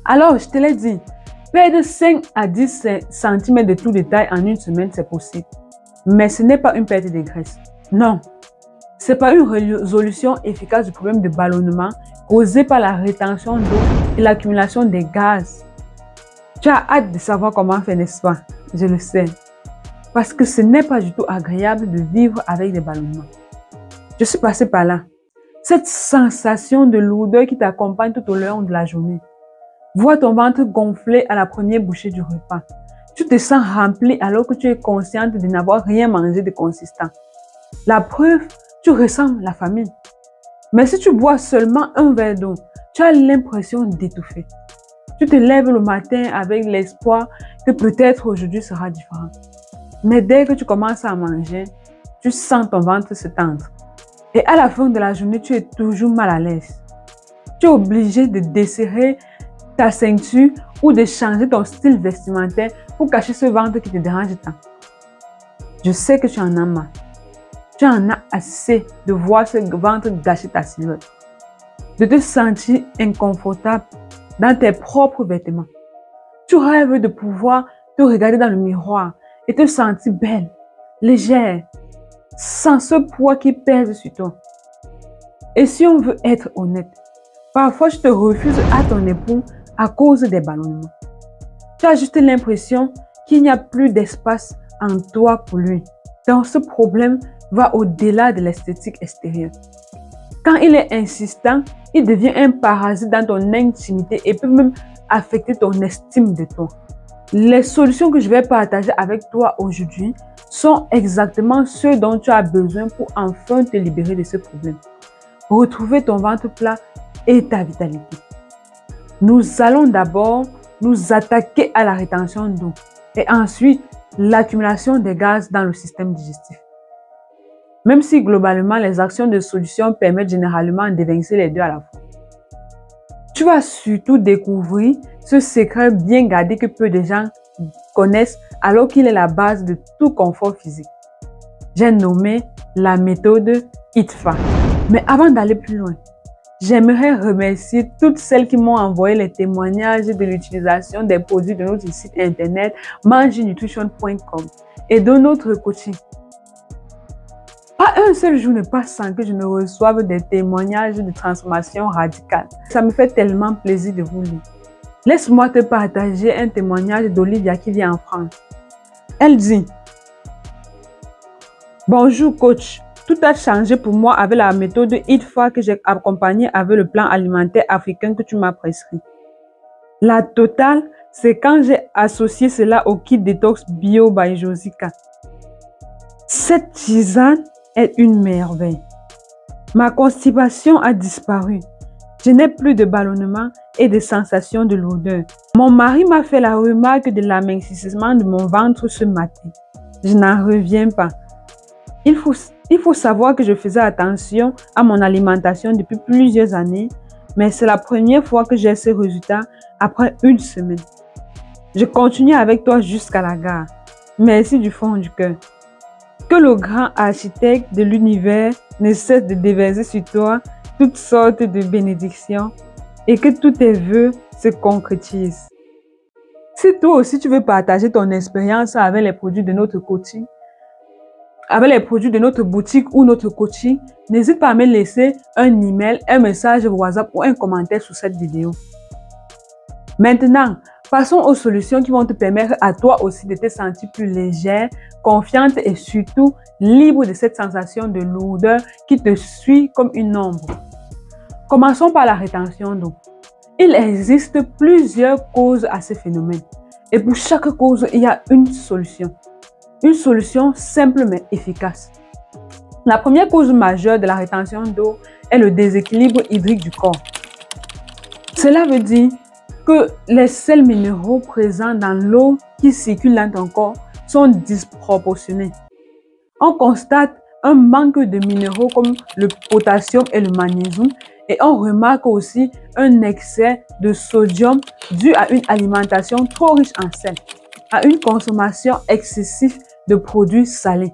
Alors, je te l'ai dit, perdre 5 à 10 cm de tout détail en une semaine, c'est possible. Mais ce n'est pas une perte de graisse. Non. Ce n'est pas une résolution efficace du problème de ballonnement causé par la rétention d'eau et l'accumulation des gaz. Tu as hâte de savoir comment faire, n'est-ce pas? Je le sais. Parce que ce n'est pas du tout agréable de vivre avec des ballonnements. Je suis passée par là. Cette sensation de lourdeur qui t'accompagne tout au long de la journée. Vois ton ventre gonfler à la première bouchée du repas. Tu te sens rempli alors que tu es consciente de n'avoir rien mangé de consistant. La preuve, tu ressens la famine. Mais si tu bois seulement un verre d'eau, tu as l'impression d'étouffer. Tu te lèves le matin avec l'espoir que peut-être aujourd'hui sera différent. Mais dès que tu commences à manger, tu sens ton ventre se tendre. Et à la fin de la journée, tu es toujours mal à l'aise. Tu es obligé de desserrer ta ceinture ou de changer ton style vestimentaire pour cacher ce ventre qui te dérange tant. Je sais que tu en as marre. Tu en as assez de voir ce ventre gâcher ta silhouette. De te sentir inconfortable dans tes propres vêtements. Tu rêves de pouvoir te regarder dans le miroir et te sentir belle, légère, sans ce poids qui pèse sur toi. Et si on veut être honnête, parfois tu te refuses à ton époux à cause des ballonnements. Tu as juste l'impression qu'il n'y a plus d'espace en toi pour lui. Donc ce problème va au-delà de l'esthétique extérieure. Quand il est insistant, il devient un parasite dans ton intimité et peut même affecter ton estime de toi. Les solutions que je vais partager avec toi aujourd'hui sont exactement ce dont tu as besoin pour enfin te libérer de ce problème. Retrouver ton ventre plat et ta vitalité. Nous allons d'abord nous attaquer à la rétention d'eau et ensuite l'accumulation des gaz dans le système digestif. Même si globalement les actions de solution permettent généralement d'évincer les deux à la fois. Tu vas surtout découvrir ce secret bien gardé que peu de gens connaissent alors qu'il est la base de tout confort physique. J'ai nommé la méthode ITFA. Mais avant d'aller plus loin, j'aimerais remercier toutes celles qui m'ont envoyé les témoignages de l'utilisation des produits de notre site internet mangenutrition.com et de notre coaching. Pas un seul jour ne passe sans que je ne reçoive des témoignages de transformation radicale. Ça me fait tellement plaisir de vous lire. Laisse-moi te partager un témoignage d'Olivia qui vit en France. Elle dit: bonjour coach, tout a changé pour moi avec la méthode ITFA que j'ai accompagnée avec le plan alimentaire africain que tu m'as prescrit. La totale, c'est quand j'ai associé cela au kit détox bio by Josica. Cette tisane est une merveille. Ma constipation a disparu. Je n'ai plus de ballonnement et de sensation de lourdeur. Mon mari m'a fait la remarque de l'amincissement de mon ventre ce matin. Je n'en reviens pas. Il faut savoir que je faisais attention à mon alimentation depuis plusieurs années, mais c'est la première fois que j'ai ce résultat après une semaine. Je continue avec toi jusqu'à la gare. Merci du fond du cœur. Que le grand architecte de l'univers ne cesse de déverser sur toi toutes sortes de bénédictions et que tous tes vœux se concrétisent. Si toi aussi tu veux partager ton expérience avec les produits de notre coaching, avec les produits de notre boutique ou notre coaching, n'hésite pas à me laisser un email, un message WhatsApp ou un commentaire sous cette vidéo. Maintenant, passons aux solutions qui vont te permettre à toi aussi de te sentir plus légère, confiante et surtout libre de cette sensation de lourdeur qui te suit comme une ombre. Commençons par la rétention d'eau. Il existe plusieurs causes à ce phénomène et pour chaque cause, il y a une solution. Une solution simple mais efficace. La première cause majeure de la rétention d'eau est le déséquilibre hydrique du corps. Cela veut dire que les sels minéraux présents dans l'eau qui circule dans ton corps sont disproportionnés. On constate un manque de minéraux comme le potassium et le magnésium et on remarque aussi un excès de sodium dû à une alimentation trop riche en sel, à une consommation excessive de produits salés.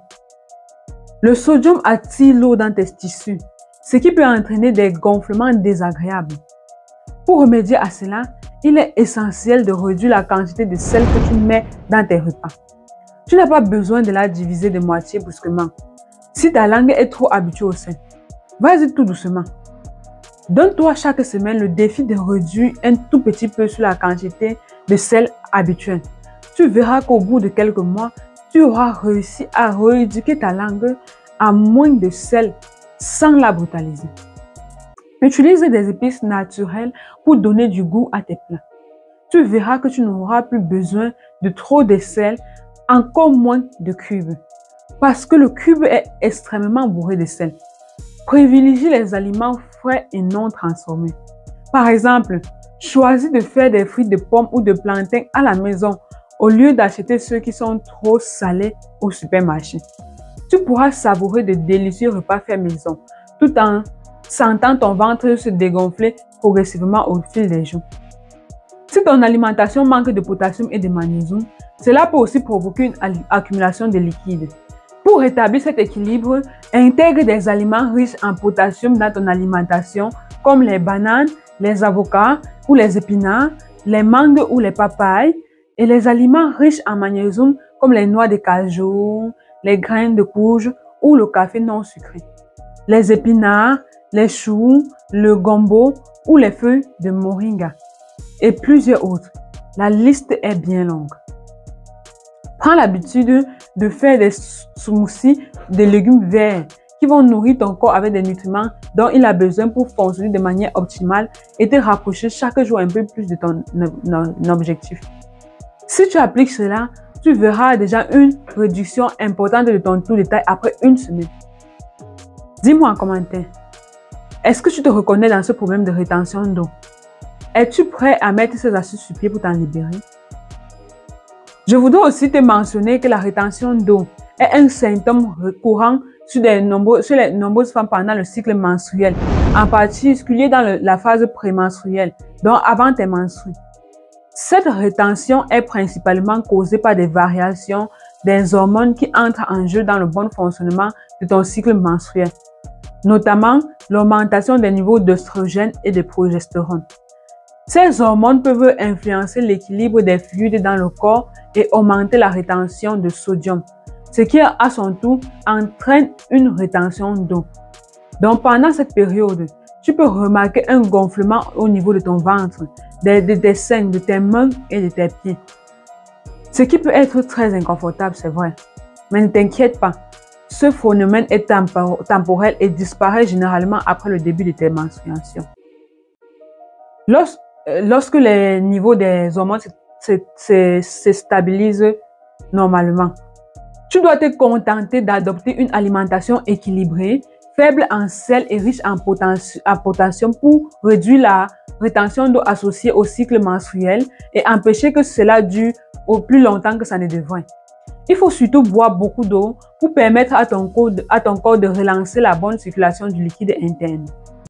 Le sodium attire l'eau dans tes tissus, ce qui peut entraîner des gonflements désagréables. Pour remédier à cela, il est essentiel de réduire la quantité de sel que tu mets dans tes repas. Tu n'as pas besoin de la diviser de moitié brusquement. Si ta langue est trop habituée au sel, vas-y tout doucement. Donne-toi chaque semaine le défi de réduire un tout petit peu sur la quantité de sel habituelle. Tu verras qu'au bout de quelques mois, tu auras réussi à rééduquer ta langue à moins de sel sans la brutaliser. Utilise des épices naturelles pour donner du goût à tes plats. Tu verras que tu n'auras plus besoin de trop de sel, encore moins de cubes. Parce que le cube est extrêmement bourré de sel. Privilégie les aliments frais et non transformés. Par exemple, choisis de faire des frites de pommes ou de plantains à la maison au lieu d'acheter ceux qui sont trop salés au supermarché. Tu pourras savourer de délicieux repas faits maison tout en sentant ton ventre se dégonfler progressivement au fil des jours. Si ton alimentation manque de potassium et de magnésium, cela peut aussi provoquer une accumulation de liquide. Pour rétablir cet équilibre, intègre des aliments riches en potassium dans ton alimentation comme les bananes, les avocats ou les épinards, les mangues ou les papayes et les aliments riches en magnésium comme les noix de cajou, les graines de courge ou le café non sucré, les épinards, les choux, le gombo ou les feuilles de moringa et plusieurs autres. La liste est bien longue. Prends l'habitude de faire des smoothies de légumes verts qui vont nourrir ton corps avec des nutriments dont il a besoin pour fonctionner de manière optimale et te rapprocher chaque jour un peu plus de ton objectif. Si tu appliques cela, tu verras déjà une réduction importante de ton taux de taille après une semaine. Dis-moi en commentaire, est-ce que tu te reconnais dans ce problème de rétention d'eau? Es-tu prêt à mettre ces astuces sur pied pour t'en libérer? Je voudrais aussi te mentionner que la rétention d'eau est un symptôme courant chez les nombreuses femmes pendant le cycle menstruel, en particulier dans la phase prémenstruelle, donc avant tes menstrues. Cette rétention est principalement causée par des variations des hormones qui entrent en jeu dans le bon fonctionnement de ton cycle menstruel, notamment l'augmentation des niveaux d'œstrogène et de progestérone. Ces hormones peuvent influencer l'équilibre des fluides dans le corps et augmenter la rétention de sodium, ce qui à son tour entraîne une rétention d'eau. Donc pendant cette période, tu peux remarquer un gonflement au niveau de ton ventre, des seins, de tes mains et de tes pieds. Ce qui peut être très inconfortable, c'est vrai. Mais ne t'inquiète pas, ce phénomène est temporel et disparaît généralement après le début de tes menstruations. Lorsque les niveaux des hormones se stabilisent normalement, tu dois te contenter d'adopter une alimentation équilibrée, faible en sel et riche en potassium pour réduire la rétention d'eau associée au cycle menstruel et empêcher que cela dure au plus longtemps que ça ne devrait. Il faut surtout boire beaucoup d'eau pour permettre à ton corps de relancer la bonne circulation du liquide interne.